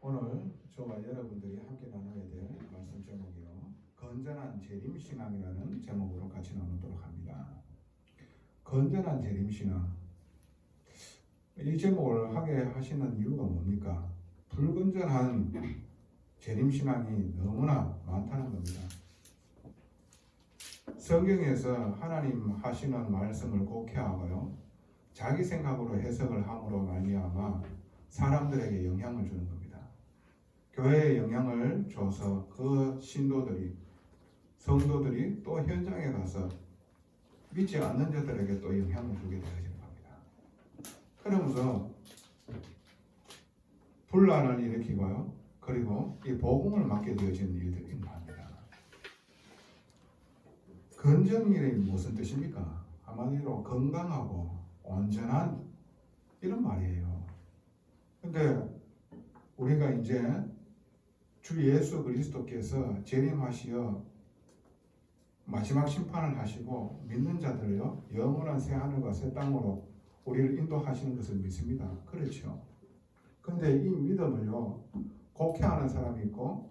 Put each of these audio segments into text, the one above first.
오늘 저와 여러분들이 함께 나눠야 될 말씀 제목이요, 건전한 재림신앙이라는 제목으로 같이 나누도록 합니다. 건전한 재림신앙, 이 제목을 하게 하시는 이유가 뭡니까? 불건전한 재림신앙이 너무나 많다는 겁니다. 성경에서 하나님 하시는 말씀을 곡해하고요, 자기 생각으로 해석을 함으로 말미암아 사람들에게 영향을 주는 겁니다. 교회에 영향을 줘서 그 신도들이, 성도들이 또 현장에 가서 믿지 않는 자들에게 또 영향을 주게 되어지는 겁니다. 그러면서 분란을 일으키고요, 그리고 이 복음을 맡게 되어지는 일들이 일어납니다. 건전이란 무슨 뜻입니까? 한마디로 건강하고 온전한 이런 말이에요. 근데 우리가 이제 주 예수 그리스도께서 재림하시어 마지막 심판을 하시고 믿는 자들을요, 영원한 새 하늘과 새 땅으로 우리를 인도하시는 것을 믿습니다. 그렇죠? 근데 이 믿음을요, 곡해하는 사람이 있고,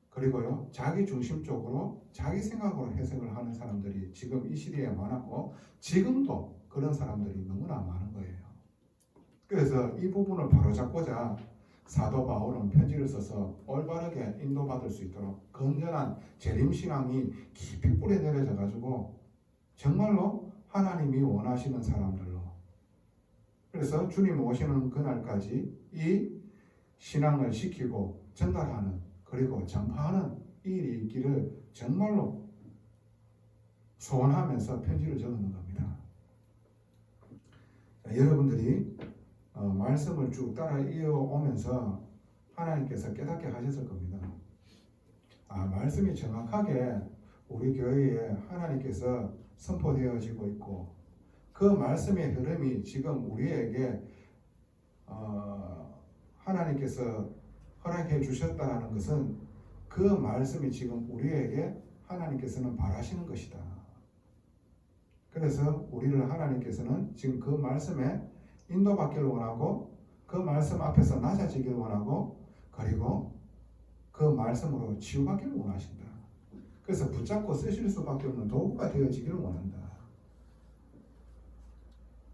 그리고요, 자기 중심적으로 자기 생각으로 해석을 하는 사람들이 지금 이 시대에 많았고, 지금도 그런 사람들이 너무나 많은 거예요. 그래서 이 부분을 바로잡고자 사도 바울은 편지를 써서 올바르게 인도받을 수 있도록 건전한 재림신앙이 깊이 뿌리 내려져 가지고 정말로 하나님이 원하시는 사람들로, 그래서 주님 오시는 그날까지 이 신앙을 지키고 전달하는, 그리고 전파하는 일이 있기를 정말로 소원하면서 편지를 적는 겁니다. 자, 여러분들이 말씀을 쭉 따라 이어오면서 하나님께서 깨닫게 하셨을 겁니다. 말씀이 정확하게 우리 교회에 하나님께서 선포되어지고 있고, 그 말씀의 흐름이 지금 우리에게 하나님께서 허락해 주셨다는 것은 그 말씀이 지금 우리에게 하나님께서는 바라시는 것이다. 그래서 우리를 하나님께서는 지금 그 말씀에 인도받기를 원하고, 그 말씀 앞에서 낮아지기를 원하고, 그리고 그 말씀으로 치유받기를 원하신다. 그래서 붙잡고 쓰실 수밖에 없는 도구가 되어지기를 원한다.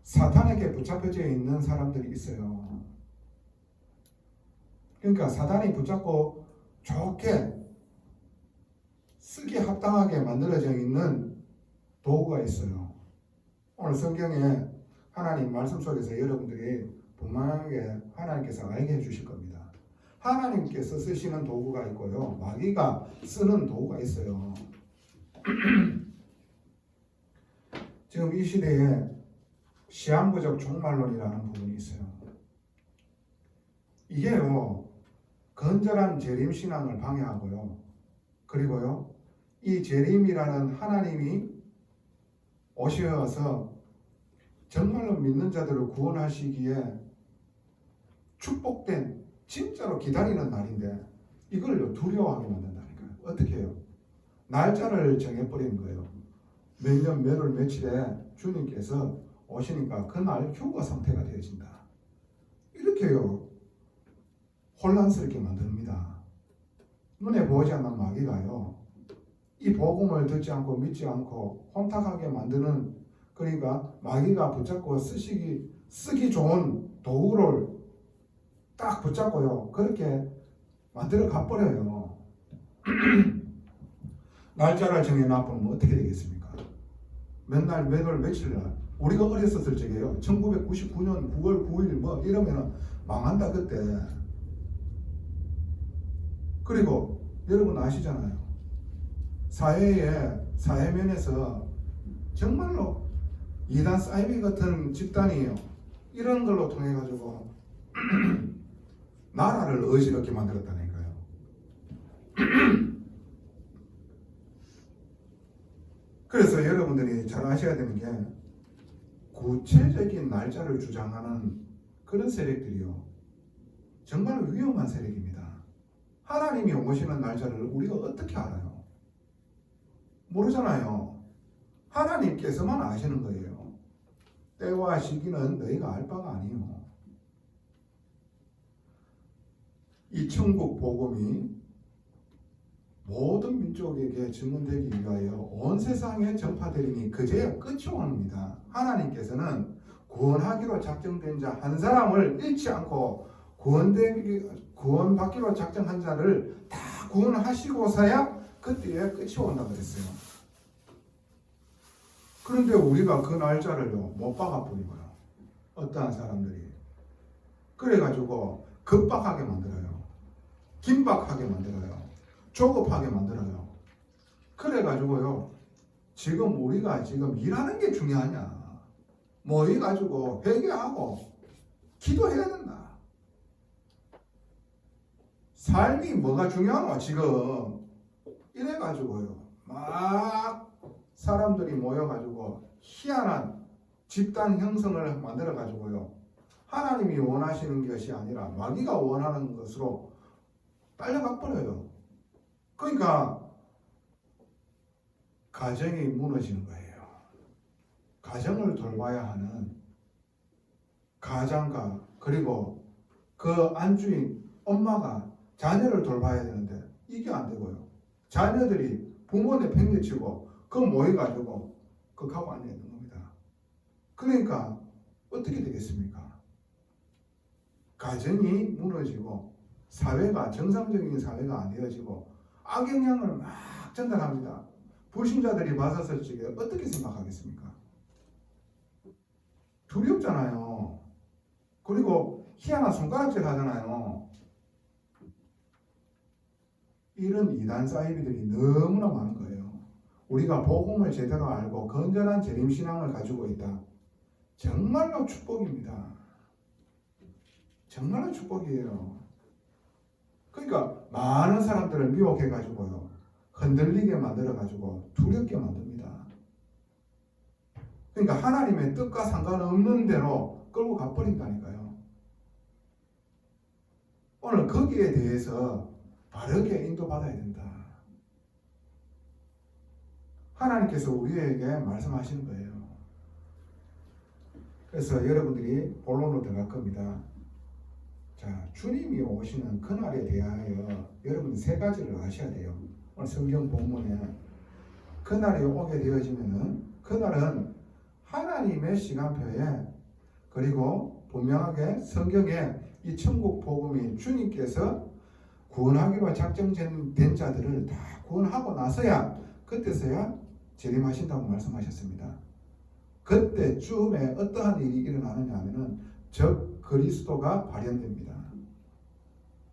사탄에게 붙잡혀져 있는 사람들이 있어요. 그러니까 사탄이 붙잡고 좋게 쓰기 합당하게 만들어져 있는 도구가 있어요. 오늘 성경에 하나님 말씀 속에서 여러분들이 분명하게 하나님께서 알게 해주실 겁니다. 하나님께서 쓰시는 도구가 있고요, 마귀가 쓰는 도구가 있어요. 지금 이 시대에 시한부적 종말론이라는 부분이 있어요. 이게요, 건전한 재림신앙을 방해하고요, 그리고요, 이 재림이라는 하나님이 오셔서 정말로 믿는 자들을 구원하시기에 축복된, 진짜로 기다리는 날인데 이걸 두려워하게 만든다니까요. 어떻게 해요? 날짜를 정해버리는 거예요. 몇 년 몇 월 며칠에 주님께서 오시니까 그날 휴가 상태가 되어진다. 이렇게요, 혼란스럽게 만듭니다. 눈에 보이지 않는 마귀가요, 이 복음을 듣지 않고 믿지 않고 혼탁하게 만드는, 그러니까 마귀가 붙잡고 쓰기 좋은 도구를 딱 붙잡고요, 그렇게 만들어 가버려요. 날짜를 정해놔보면 어떻게 되겠습니까? 맨날 몇월 며칠날, 우리가 어렸었을 적에요, 1999년 9월 9일 뭐 이러면 망한다 그때. 그리고 여러분 아시잖아요, 사회면에서 정말로 이단 사이비 같은 집단이에요. 이런 걸로 통해 가지고 나라를 어지럽게 만들었다니까요. 그래서 여러분들이 잘 아셔야 되는 게, 구체적인 날짜를 주장하는 그런 세력들이요, 정말 위험한 세력입니다. 하나님이 오시는 날짜를 우리가 어떻게 알아요? 모르잖아요. 하나님께서만 아시는 거예요. 때와 시기는 너희가 알 바가 아니요. 이 천국 복음이 모든 민족에게 증언되기 위하여 온 세상에 전파되리니 그제야 끝이 옵니다. 하나님께서는 구원하기로 작정된 자 한 사람을 잃지 않고 구원받기로 작정한 자를 다 구원하시고서야 그때에 끝이 온다 그랬어요. 그런데 우리가 그 날짜를요 못 박아버리고요. 어떠한 사람들이 그래가지고 급박하게 만들어요. 긴박하게 만들어요. 조급하게 만들어요. 그래가지고요 지금 우리가 지금 일하는 게 중요하냐, 모여가지고 회개하고 기도해야 된다. 삶이 뭐가 중요하노 지금 이래가지고요 막 사람들이 모여가지고 희한한 집단 형성을 만들어가지고요 하나님이 원하시는 것이 아니라 마귀가 원하는 것으로 딸려가 버려요. 그러니까 가정이 무너지는 거예요. 가정을 돌봐야 하는 가장과 그리고 그 안주인 엄마가 자녀를 돌봐야 되는데 이게 안 되고요. 자녀들이 부모한테 팽개치고 그 모여가지고 극하고 앉아있는 겁니다. 그러니까 어떻게 되겠습니까? 가정이 무너지고 사회가 정상적인 사회가 안 되어지고 악영향을 막 전달합니다. 불신자들이 맞았을 적에 어떻게 생각하겠습니까? 두렵잖아요. 그리고 희한한 손가락질 하잖아요. 이런 이단 사이비들이 너무나 많은 거예요. 우리가 복음을 제대로 알고 건전한 재림신앙을 가지고 있다. 정말로 축복입니다. 정말로 축복이에요. 그러니까 많은 사람들을 미혹해가지고요 흔들리게 만들어가지고 두렵게 만듭니다. 그러니까 하나님의 뜻과 상관없는 대로 끌고 가버린다니까요. 오늘 거기에 대해서 바르게 인도받아야 된다. 하나님께서 우리에게 말씀하시는 거예요. 그래서 여러분들이 본론으로 들어갈 겁니다. 자, 주님이 오시는 그날에 대하여 여러분 세 가지를 아셔야 돼요. 오늘 성경 본문에 그날이 오게 되어지면은 그날은 하나님의 시간표에 그리고 분명하게 성경에 이 천국 복음이 주님께서 구원하기로 작정된 자들을 다 구원하고 나서야 그때서야 재림하신다고 말씀하셨습니다. 그때쯤에 어떠한 일이 일어나느냐 하면은 적 그리스도가 발현됩니다.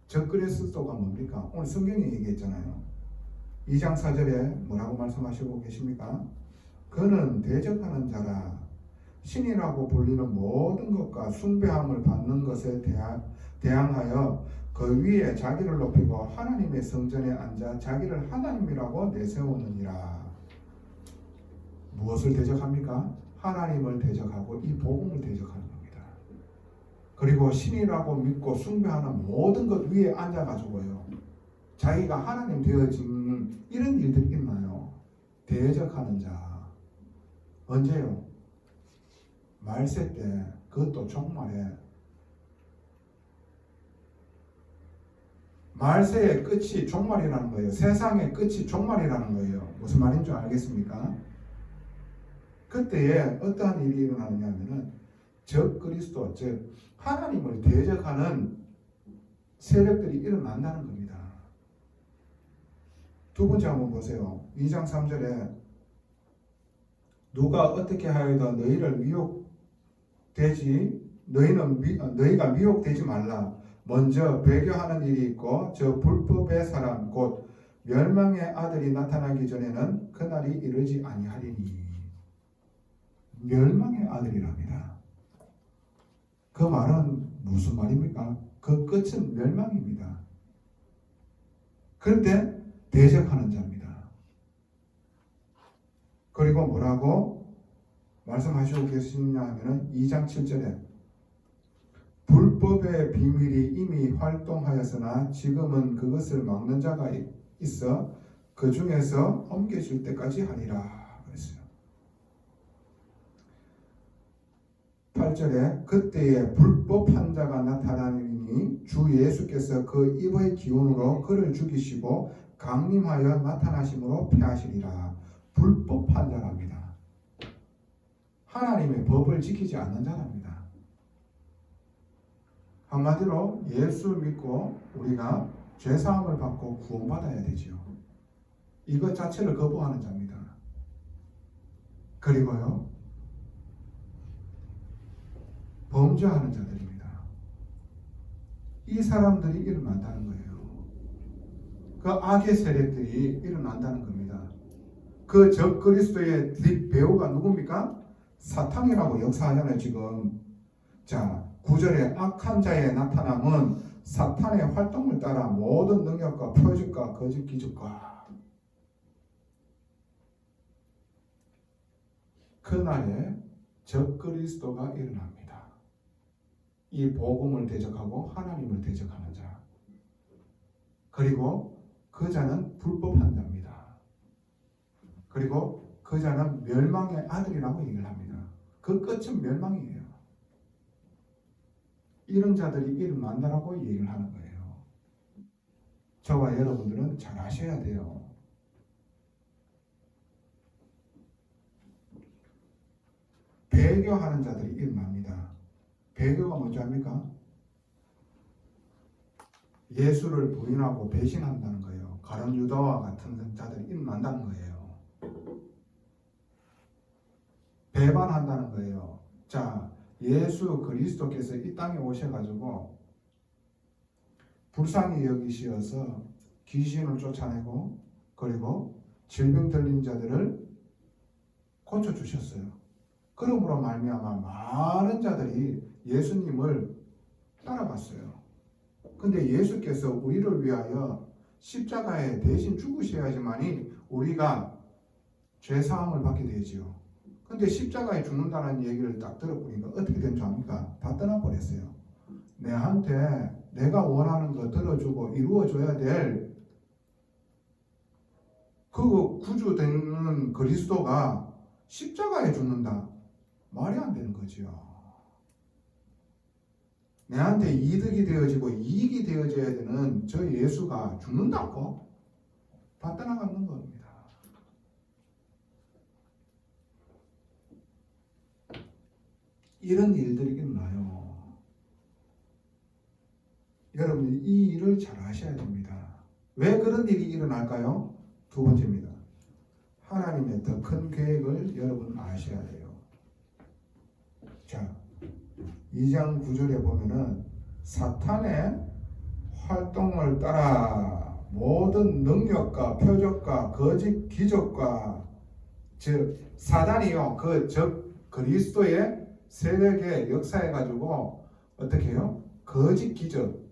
적 그리스도가 뭡니까? 오늘 성경에 얘기했잖아요. 2장 4절에 뭐라고 말씀하시고 계십니까? 그는 대적하는 자라 신이라고 불리는 모든 것과 숭배함을 받는 것에 대항하여 그 위에 자기를 높이고 하나님의 성전에 앉아 자기를 하나님이라고 내세우느니라. 무엇을 대적합니까? 하나님을 대적하고 이 복음을 대적하는 겁니다. 그리고 신이라고 믿고 숭배하는 모든 것 위에 앉아가지고요 자기가 하나님 되어지는 이런 일들이 있나요? 대적하는 자. 언제요? 말세 때, 그것도 종말에. 말세의 끝이 종말이라는 거예요. 세상의 끝이 종말이라는 거예요. 무슨 말인 줄 알겠습니까? 그때에 어떠한 일이 일어나느냐 하면은 적 그리스도, 즉 하나님을 대적하는 세력들이 일어난다는 겁니다. 두 번째 한번 보세요. 2장 3절에 누가 어떻게 하여도 너희를 너희가 미혹되지 말라. 먼저 배교하는 일이 있고 저 불법의 사람 곧 멸망의 아들이 나타나기 전에는 그날이 이르지 아니하리니. 멸망의 아들이랍니다. 그 말은 무슨 말입니까? 그 끝은 멸망입니다. 그런데 대적하는 자입니다. 그리고 뭐라고 말씀하시고 계시냐 하면은 2장 7절에 불법의 비밀이 이미 활동하였으나 지금은 그것을 막는 자가 있어 그 중에서 옮겨질 때까지 하리라 그랬어요. 8절에 그때에 불법한 자가 나타나니 주 주 예수께서 그 입의 기운으로 그를 죽이시고 강림하여 나타나심으로 패하시리라. 불법한 자랍니다. 하나님의 법을 지키지 않는 자랍니다. 한마디로 예수 믿고 우리가 죄사함을 받고 구원받아야 되지요. 이것 자체를 거부하는 자입니다. 그리고요, 범죄하는 자들입니다. 이 사람들이 일어난다는 거예요. 그 악의 세력들이 일어난다는 겁니다. 그 적그리스도의 뒷배우가 누굽니까? 사탄이라고 역사하잖아요, 지금. 자, 9절에 악한 자의 나타남은 사탄의 활동을 따라 모든 능력과 표적과 거짓 기적과 그날에 적그리스도가 일어납니다. 이 복음을 대적하고 하나님을 대적하는 자. 그리고 그 자는 불법한 자입니다. 그리고 그 자는 멸망의 아들이라고 얘기를 합니다. 그 끝은 멸망이에요. 이런 자들이 일어난다라고 얘기를 하는 거예요. 저와 여러분들은 잘 아셔야 돼요. 배교하는 자들이 일어납니다. 배교가 뭔지 압니까? 예수를 부인하고 배신한다는 거예요. 가룟 유다와 같은 자들이 일어난다는 거예요. 배반한다는 거예요. 자, 예수 그리스도께서 이 땅에 오셔가지고 불쌍히 여기시어서 귀신을 쫓아내고 그리고 질병 들린 자들을 고쳐주셨어요. 그러므로 말미암아 많은 자들이 예수님을 따라갔어요. 근데 예수께서 우리를 위하여 십자가에 대신 죽으셔야지만이 우리가 죄사함을 받게 되지요. 근데 십자가에 죽는다는 얘기를 딱 들어보니까 어떻게 된 줄 압니까? 다 떠나버렸어요. 내한테 내가 원하는 거 들어주고 이루어줘야 될 그 구주되는 그리스도가 십자가에 죽는다. 말이 안 되는 거지요. 내한테 이득이 되어지고 이익이 되어져야 되는 저 예수가 죽는다고? 다 떠나가는 겁니다. 이런 일들이 일어나요. 여러분이 이 일을 잘 아셔야 됩니다. 왜 그런 일이 일어날까요? 두 번째입니다. 하나님의 더 큰 계획을 여러분 아셔야 돼요. 자, 2장 9절에 보면은 사탄의 활동을 따라 모든 능력과 표적과 거짓 기적과 즉 사단이요 그 적 그리스도의 세력에 역사해 가지고 어떻게 해요? 거짓 기적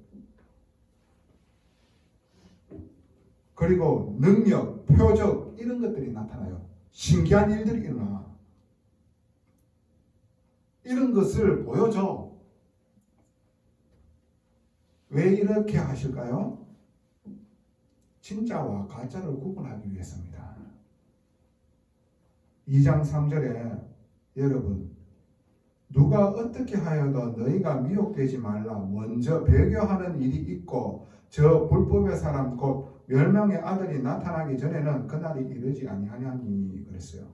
그리고 능력, 표적 이런 것들이 나타나요. 신기한 일들이 일어나. 이런 것을 보여줘. 왜 이렇게 하실까요? 진짜와 가짜를 구분하기 위해서입니다. 2장 3절에 여러분 누가 어떻게 하여도 너희가 미혹되지 말라. 먼저 배교하는 일이 있고 저 불법의 사람 곧 멸망의 아들이 나타나기 전에는 그날이 이르지 아니하냐니 그랬어요.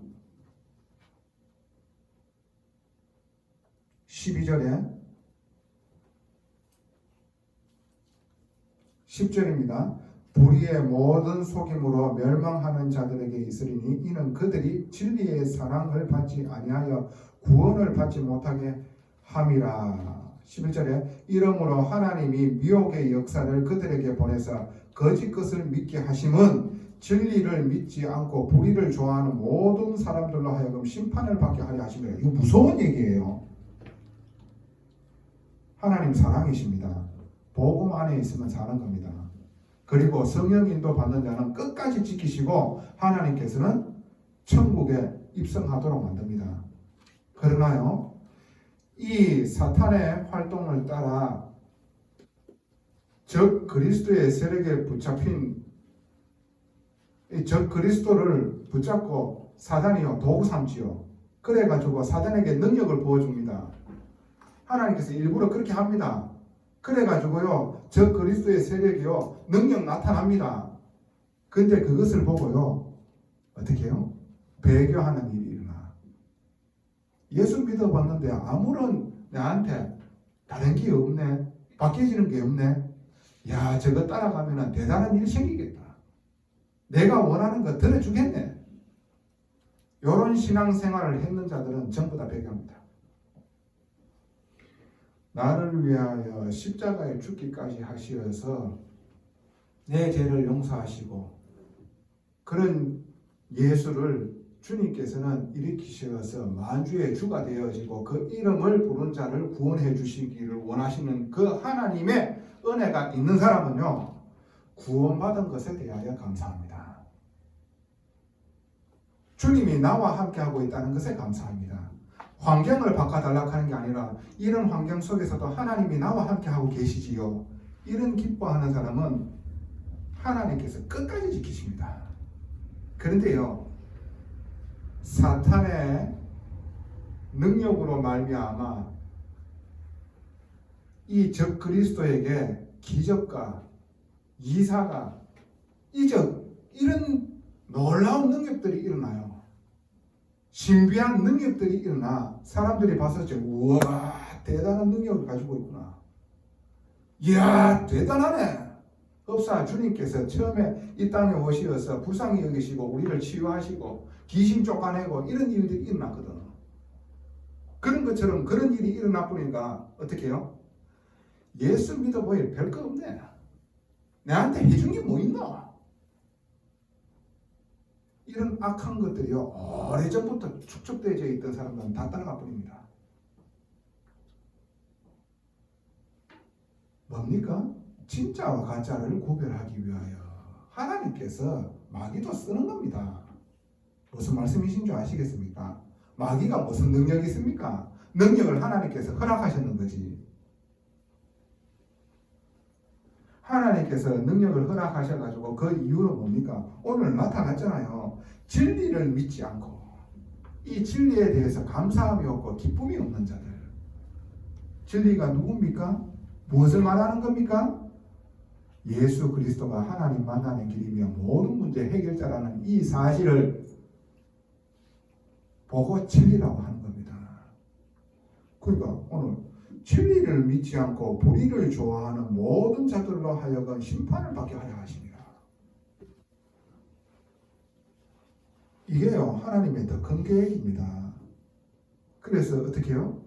12절에 10절입니다. 불의의 모든 속임으로 멸망하는 자들에게 있으리니 이는 그들이 진리의 사랑을 받지 아니하여 구원을 받지 못하게 함이라. 11절에 이러므로 하나님이 미혹의 역사를 그들에게 보내서 거짓 것을 믿게 하심은 진리를 믿지 않고 불의를 좋아하는 모든 사람들로 하여금 심판을 받게 하려 하심이라. 이거 무서운 얘기예요. 하나님 사랑이십니다. 복음 안에 있으면 사는 겁니다. 그리고 성령 인도 받는 자는 끝까지 지키시고 하나님께서는 천국에 입성하도록 만듭니다. 그러나요, 이 사탄의 활동을 따라 적 그리스도의 세력에 붙잡힌 이 적 그리스도를 붙잡고 사단이요 도구 삼지요. 그래가지고 사단에게 능력을 부어줍니다. 하나님께서 일부러 그렇게 합니다. 그래가지고요 저 그리스도의 세력이요 능력 나타납니다. 근데 그것을 보고요 어떻게 해요? 배교하는 일이 일어나. 예수 믿어봤는데 아무런 내한테 다른 게 없네, 바뀌어지는 게 없네. 야, 저거 따라가면 대단한 일이 생기겠다. 내가 원하는 거 들어주겠네. 이런 신앙생활을 했는 자들은 전부 다 배교합니다. 나를 위하여 십자가에 죽기까지 하시어서 내 죄를 용서하시고, 그런 예수를 주님께서는 일으키셔서 만주의 주가 되어지고 그 이름을 부른 자를 구원해 주시기를 원하시는 그 하나님의 은혜가 있는 사람은요, 구원받은 것에 대하여 감사합니다. 주님이 나와 함께하고 있다는 것에 감사합니다. 환경을 바꿔달라고 하는 게 아니라 이런 환경 속에서도 하나님이 나와 함께하고 계시지요. 이런 기뻐하는 사람은 하나님께서 끝까지 지키십니다. 그런데요, 사탄의 능력으로 말미암아 이 적 그리스도에게 기적과 이사가 이적 이런 놀라운 능력들이 일어나요. 신비한 능력들이 일어나 사람들이 봤을 때 우와 대단한 능력을 가지고 있구나. 이야 대단하네. 흡사 주님께서 처음에 이 땅에 오시어서 불쌍히 여기시고 우리를 치유하시고 귀신 쫓아내고 이런 일들이 일어났거든. 그런 것처럼 그런 일이 일어나 보니까 어떻게 해요? 예수 믿어보니 별거 없네. 내한테 해준 게 뭐 있나? 이런 악한 것들이요 오래전부터 축적되어 있던 사람들은 다 따라가 버립니다. 뭡니까? 진짜와 가짜를 구별하기 위하여 하나님께서 마귀도 쓰는 겁니다. 무슨 말씀이신 줄 아시겠습니까? 마귀가 무슨 능력이 있습니까? 능력을 하나님께서 허락하셨는 거지. 하나님께서 능력을 허락하셔가지고 그 이유는 뭡니까? 오늘 나타났잖아요. 진리를 믿지 않고 이 진리에 대해서 감사함이 없고 기쁨이 없는 자들. 진리가 누굽니까? 무엇을 말하는 겁니까? 예수 그리스도가 하나님 만나는 길이며 모든 문제 해결자라는 이 사실을 보고 진리라고 하는 겁니다. 그러니까 오늘 진리를 믿지 않고 불의를 좋아하는 모든 자들로 하여금 심판을 받게 하려 하십니다. 이게요 하나님의 더 큰 계획입니다. 그래서 어떻게 해요?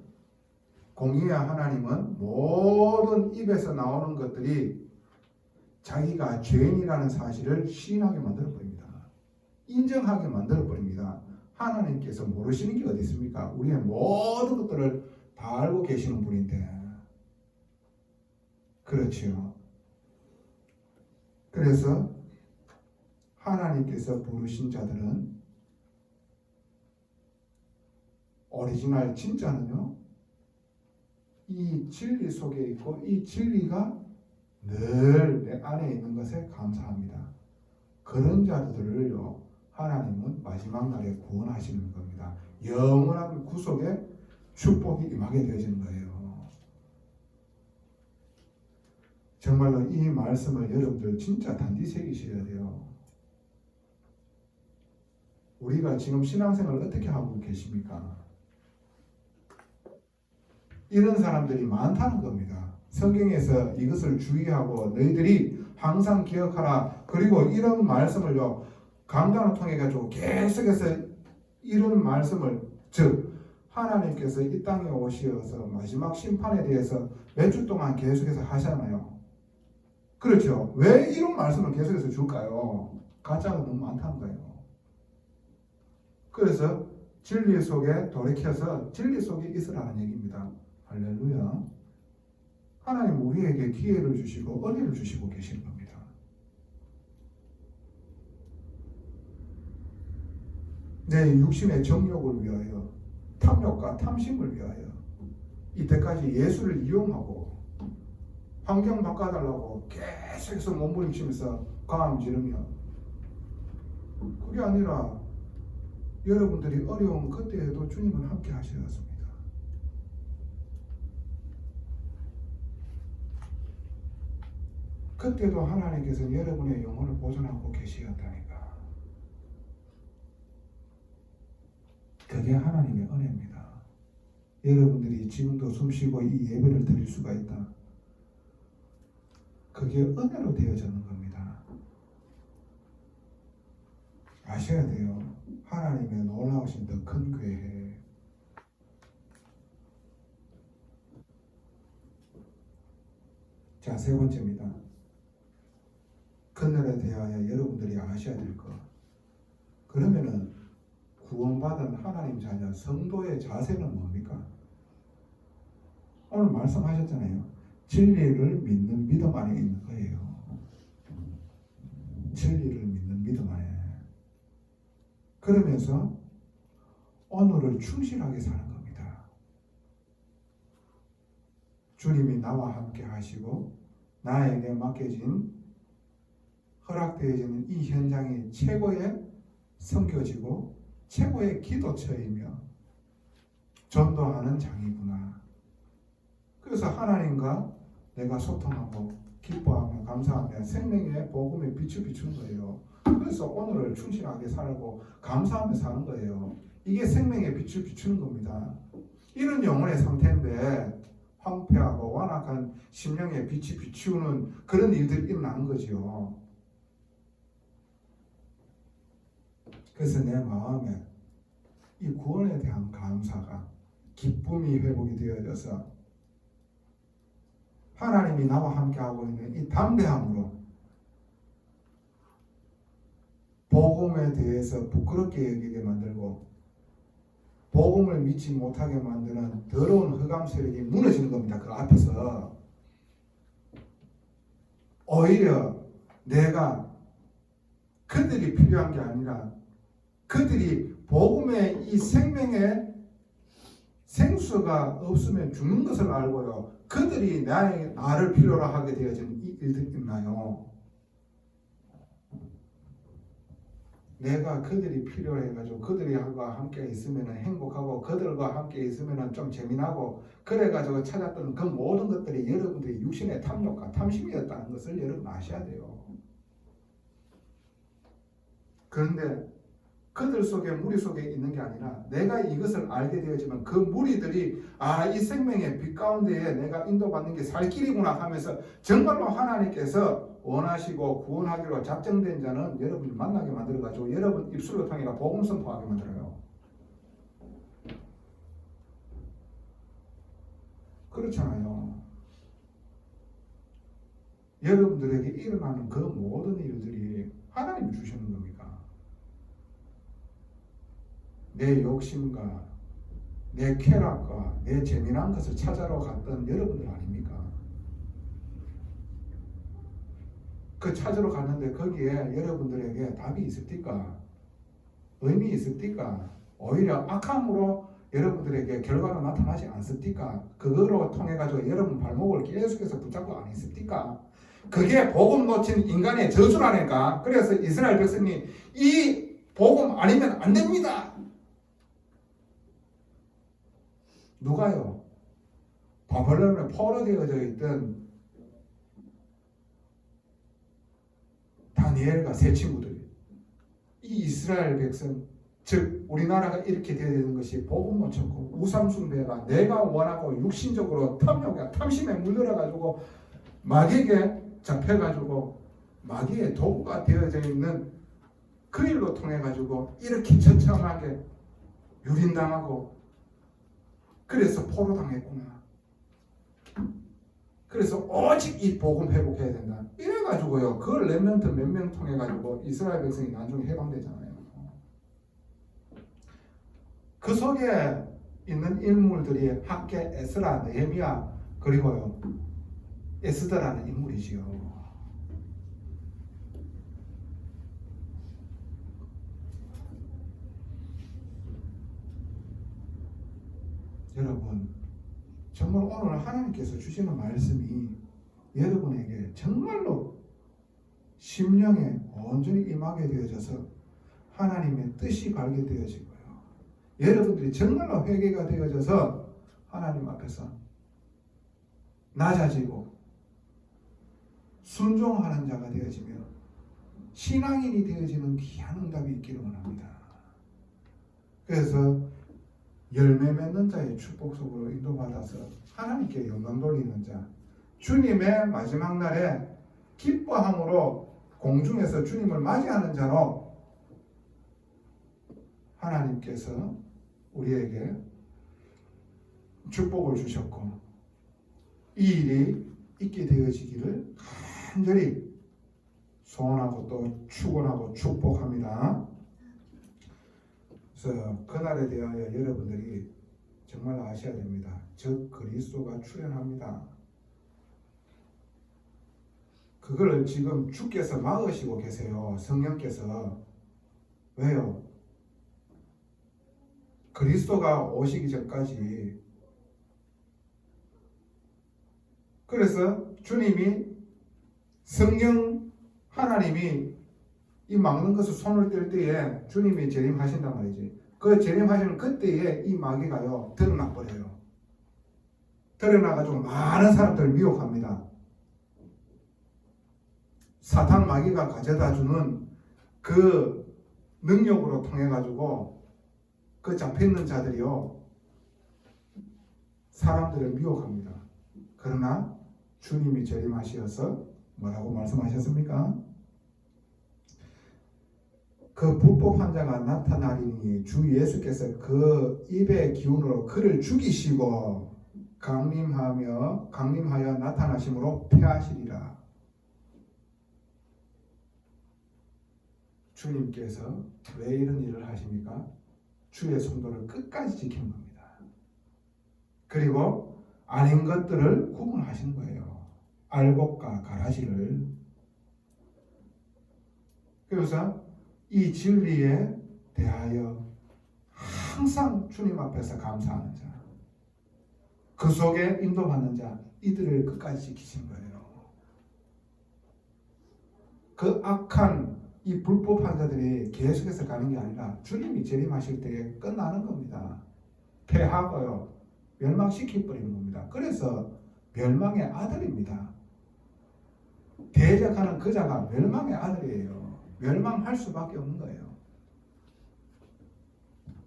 공의의 하나님은 모든 입에서 나오는 것들이 자기가 죄인이라는 사실을 시인하게 만들어버립니다. 인정하게 만들어버립니다. 하나님께서 모르시는 게 어디 있습니까? 우리의 모든 것들을 다 알고 계시는 분인데. 그렇지요. 그래서 하나님께서 부르신 자들은 오리지널 진짜는요 이 진리 속에 있고 이 진리가 늘 내 안에 있는 것에 감사합니다. 그런 자들을요 하나님은 마지막 날에 구원하시는 겁니다. 영원한 구속의 축복이 임하게 되어지는 거예요. 정말로 이 말씀을 여러분들 진짜 단디 새기셔야 돼요. 우리가 지금 신앙생활을 어떻게 하고 계십니까? 이런 사람들이 많다는 겁니다. 성경에서 이것을 주의하고 너희들이 항상 기억하라. 그리고 이런 말씀을요 강단을 통해 가지고 계속해서 이런 말씀을 즉 하나님께서 이 땅에 오시어서 마지막 심판에 대해서 몇 주 동안 계속해서 하잖아요. 그렇죠? 왜 이런 말씀을 계속해서 줄까요? 가짜가 너무 많다는 거예요. 그래서 진리 속에 돌이켜서 진리 속에 있으라는 얘기입니다. 할렐루야. 하나님 우리에게 기회를 주시고 은혜를 주시고 계신 겁니다. 내 육신의 정욕을 위하여 탐욕과 탐심을 위하여 이때까지 예수를 이용하고 환경 바꿔달라고 계속해서 몸부림치면서 가음 지르며 그게 아니라 여러분들이 어려운 그때에도 주님은 함께 하셨습니다. 그때도 하나님께서 여러분의 영혼을 보존하고 계시었다니까. 그게 하나님의 은혜입니다. 여러분들이 지금도 숨쉬고 이 예배를 드릴 수가 있다. 그게 은혜로 되어지는 겁니다. 아셔야 돼요. 하나님의 놀라우신 더 큰 계획. 자, 세 번째입니다. 그날에 대하여 여러분들이 아셔야 될 것. 그러면은 구원받은 하나님 자녀 성도의 자세는 뭡니까? 오늘 말씀하셨잖아요. 진리를 믿는 믿음 안에 있는 거예요. 진리를 믿는 믿음 안에. 그러면서 오늘을 충실하게 사는 겁니다. 주님이 나와 함께 하시고 나에게 맡겨진 허락되어지는 이 현장이 최고의 섬겨지고 최고의 기도처이며 전도하는 장이구나. 그래서 하나님과 내가 소통하고 기뻐하며 감사하며 생명의 복음에 빛을 비추는 거예요. 그래서 오늘을 충실하게 살고 감사하며 사는 거예요. 이게 생명의 빛을 비추는 겁니다. 이런 영혼의 상태인데 황폐하고 완악한 심령의 빛이 비추는 그런 일들이 일어나는 거지요. 그래서 내 마음에 이 구원에 대한 감사가 기쁨이 회복이 되어져서 하나님이 나와 함께하고 있는 이 담대함으로 복음에 대해서 부끄럽게 여기게 만들고 복음을 믿지 못하게 만드는 더러운 흑암 세력이 무너지는 겁니다. 그 앞에서 오히려 내가 그들이 필요한 게 아니라 그들이 복음의 이 생명의 생수가 없으면 죽는 것을 알고요. 그들이 나를 필요로 하게 되어진 이 일들이 있나요? 내가 그들이 필요해가지고 그들과 함께 있으면 행복하고 그들과 함께 있으면 좀 재미나고 그래가지고 찾았던 그 모든 것들이 여러분들의 육신의 탐욕과 탐심이었다는 것을 여러분 아셔야 돼요. 그런데 그들 속에 무리 속에 있는 게 아니라 내가 이것을 알게 되어지면 그 무리들이 이 생명의 빛 가운데에 내가 인도받는 게 살 길이구나 하면서 정말로 하나님께서 원하시고 구원하기로 작정된 자는 여러분이 만나게 만들어가지고 여러분 입술로 통해 복음 선포하게 만들어요. 그렇잖아요. 여러분들에게 일어나는 그 모든 일들이 하나님이 주시는 겁니까? 내 욕심과 내 쾌락과 내 재미난 것을 찾아러 갔던 여러분들 아닙니까? 그 찾으러 갔는데 거기에 여러분들에게 답이 있습니까? 의미 있습니까? 오히려 악함으로 여러분들에게 결과가 나타나지 않습니까? 그거로 통해 가지고 여러분 발목을 계속해서 붙잡고 안 있습니까? 그게 복음 놓친 인간의 저주라니까. 그래서 이스라엘 백성이 이 복음 아니면 안 됩니다. 누가요? 바벨론에 포로되어져 있던 다니엘과 세 친구들, 이 이스라엘 백성, 즉 우리나라가 이렇게 되어야 되는 것이 복음 놓쳤고 우상숭배가 내가 원하고 육신적으로 탐욕에 탐심에 물들어가지고 마귀에게 잡혀가지고 마귀의 도구가 되어져 있는 그 일로 통해 가지고 이렇게 처참하게 유린당하고 그래서 포로당했구나. 그래서 오직 이 복음 회복해야 된다. 이래가지고요. 그 렘넌트 몇 명 통해가지고 이스라엘 백성이 나중에 해방되잖아요. 그 속에 있는 인물들이 학계 에스라, 느헤미야 그리고요 에스더라는 인물이지요. 여러분 정말 오늘 하나님께서 주시는 말씀이 여러분에게 정말로 심령에 온전히 임하게 되어져서 하나님의 뜻이 갈게 되어지고요. 여러분들이 정말로 회개가 되어져서 하나님 앞에서 낮아지고 순종하는 자가 되어지며 신앙인이 되어지는 귀한 응답이 있기를 원합니다. 그래서 열매 맺는 자의 축복 속으로 인도받아서 하나님께 영광 돌리는 자, 주님의 마지막 날에 기뻐함으로 공중에서 주님을 맞이하는 자로 하나님께서 우리에게 축복을 주셨고 이 일이 있게 되어지기를 간절히 소원하고 또 축원하고 축복합니다. 그래서 그날에 대하여 여러분들이 정말 아셔야 됩니다. 즉 그리스도가 출현합니다. 그걸 지금 주께서 막으시고 계세요. 성령께서. 왜요? 그리스도가 오시기 전까지. 그래서 주님이 성령 하나님이 이 막는 것을 손을 뗄 때에 주님이 재림하신단 말이지. 그 재림하시는 그때에 이 마귀가요 드러나 버려요. 드러나가지고 많은 사람들을 미혹합니다. 사탄 마귀가 가져다주는 그 능력으로 통해가지고 그 잡혀있는 자들이요 사람들을 미혹합니다. 그러나 주님이 재림하시어서 뭐라고 말씀하셨습니까? 그 불법 환자가 나타나리니 주 예수께서 그 입의 기운으로 그를 죽이시고 강림하여 나타나심으로 패하시리라. 주님께서 왜 이런 일을 하십니까? 주의 성도를 끝까지 지키는 겁니다. 그리고 아닌 것들을 구분하시는 거예요. 알곡과 가라지를. 그래서 이 진리에 대하여 항상 주님 앞에서 감사하는 자, 그 속에 인도받는 자, 이들을 끝까지 지키신 거예요. 그 악한 이 불법 환자들이 계속해서 가는 게 아니라 주님이 재림하실 때에 끝나는 겁니다. 패하고요 멸망시켜버리는 겁니다. 그래서 멸망의 아들입니다. 대적하는 그 자가 멸망의 아들이에요. 멸망할 수밖에 없는 거예요.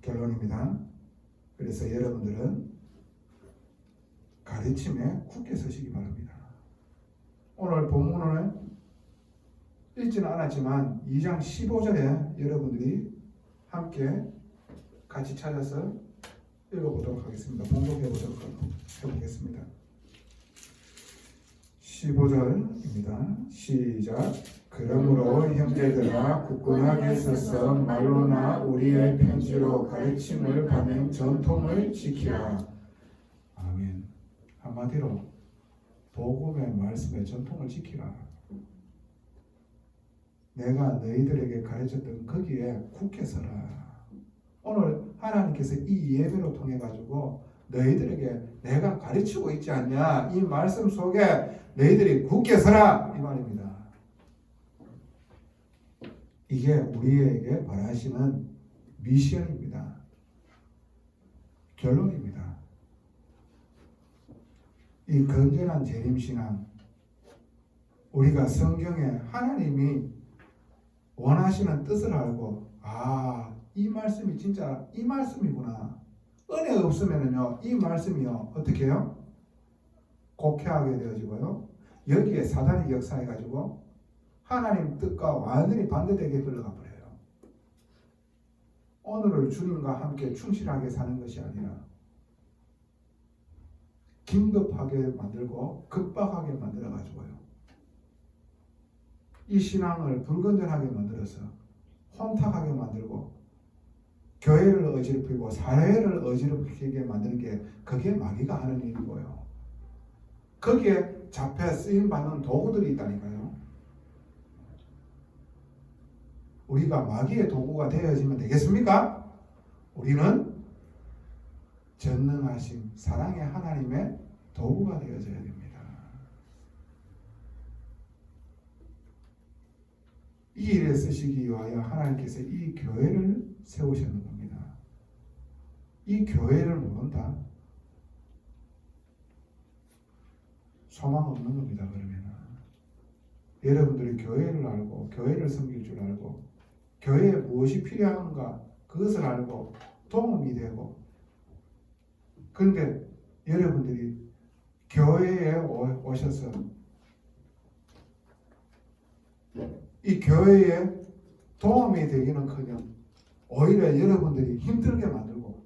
결론입니다. 그래서 여러분들은 가르침에 굳게 서시기 바랍니다. 오늘 본문을 읽지는 않았지만 2장 15절에 여러분들이 함께 같이 찾아서 읽어보도록 하겠습니다. 봉독해보도록 해보겠습니다. 15절입니다. 시작. 그러므로 형제들아 굳건하게 서서 말로나 우리의 편지로 가르침을 받는 전통을 지키라. 아멘. 한마디로 복음의 말씀의 전통을 지키라. 내가 너희들에게 가르쳤던 거기에 굳게 서라. 오늘 하나님께서 이 예배로 통해 가지고 너희들에게 내가 가르치고 있지 않냐, 이 말씀 속에 너희들이 굳게 서라, 이 말입니다. 이게 우리에게 바라시는 미션입니다. 결론입니다. 이 건전한 재림신앙, 우리가 성경에 하나님이 원하시는 뜻을 알고 이 말씀이 진짜 이 말씀이구나. 은혜 없으면은요 이 말씀이요 어떻게 해요? 곡해하게 되어지고요 여기에 사단이 역사해가지고 하나님 뜻과 완전히 반대되게 흘러가 버려요. 오늘을 주님과 함께 충실하게 사는 것이 아니라 긴급하게 만들고 급박하게 만들어가지고요 이 신앙을 불건전하게 만들어서 혼탁하게 만들고 교회를 어지럽히고 사회를 어지럽히게 만드는 게 그게 마귀가 하는 일이고요. 거기에 잡혀 쓰임받는 도구들이 있다니까요. 우리가 마귀의 도구가 되어지면 되겠습니까? 우리는 전능하신 사랑의 하나님의 도구가 되어져야 됩니다. 이 일에 쓰시기 위하여 하나님께서 이 교회를 세우셨는 겁니다. 이 교회를 모른다? 소망 없는 겁니다. 그러면 여러분들이 교회를 알고 교회를 섬길 줄 알고 교회에 무엇이 필요한가 그것을 알고 도움이 되고, 그런데 여러분들이 교회에 오셔서 이 교회에 도움이 되기는커녕 오히려 여러분들이 힘들게 만들고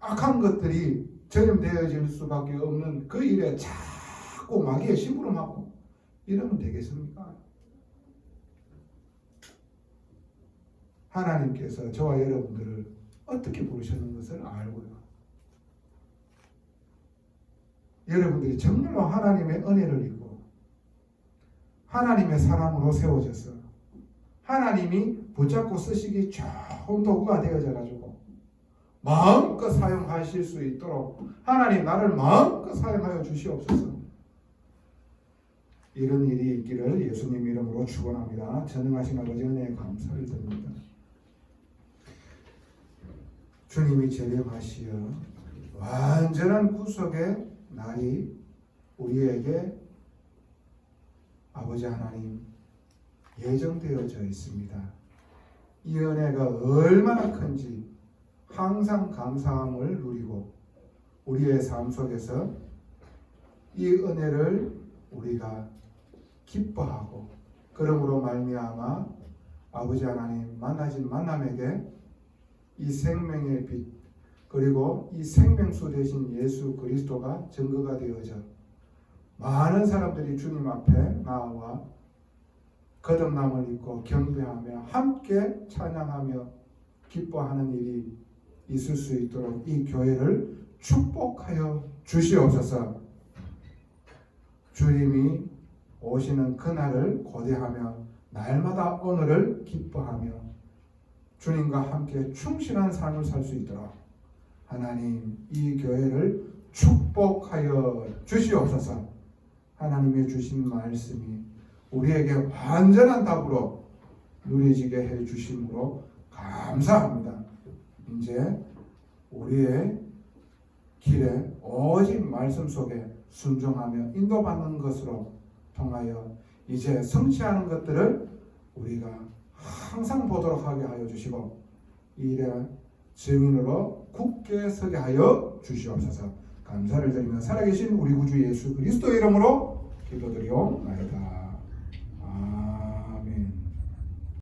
악한 것들이 전염되어질 수밖에 없는 그 일에 자꾸 마귀의 심부름하고 이러면 되겠습니까? 하나님께서 저와 여러분들을 어떻게 부르셨는 것을 알고요. 여러분들이 정말로 하나님의 은혜를 입고 하나님의 사람으로 세워져서 하나님이 붙잡고 쓰시기 좋은 도구가 되어져 가지고 마음껏 사용하실 수 있도록 하나님 나를 마음껏 사용하여 주시옵소서. 이런 일이 있기를 예수님 이름으로 축원합니다. 전능하신 아버지 은혜에 감사를 드립니다. 주님이 재림하시어 완전한 구속의 날이 우리에게 아버지 하나님 예정되어져 있습니다. 이 은혜가 얼마나 큰지 항상 감사함을 누리고 우리의 삶 속에서 이 은혜를 우리가 기뻐하고 그러므로 말미암아 아버지 하나님 만나진 만남에게 이 생명의 빛 그리고 이 생명수 되신 예수 그리스도가 증거가 되어져 많은 사람들이 주님 앞에 나와 거듭남을 입고 경배하며 함께 찬양하며 기뻐하는 일이 있을 수 있도록 이 교회를 축복하여 주시옵소서. 주님이 오시는 그날을 고대하며 날마다 오늘을 기뻐하며 주님과 함께 충실한 삶을 살 수 있도록 하나님 이 교회를 축복하여 주시옵소서. 하나님의 주신 말씀이 우리에게 완전한 답으로 누려지게 해 주심으로 감사합니다. 이제 우리의 길에 오직 말씀 속에 순종하며 인도받는 것으로 통하여 이제 성취하는 것들을 우리가 항상 보도록 하게 하여 주시고 이 일의 증인으로 굳게 서게 하여 주시옵소서. 감사를 드리며 살아계신 우리 구주 예수 그리스도 이름으로 기도드리옵나이다.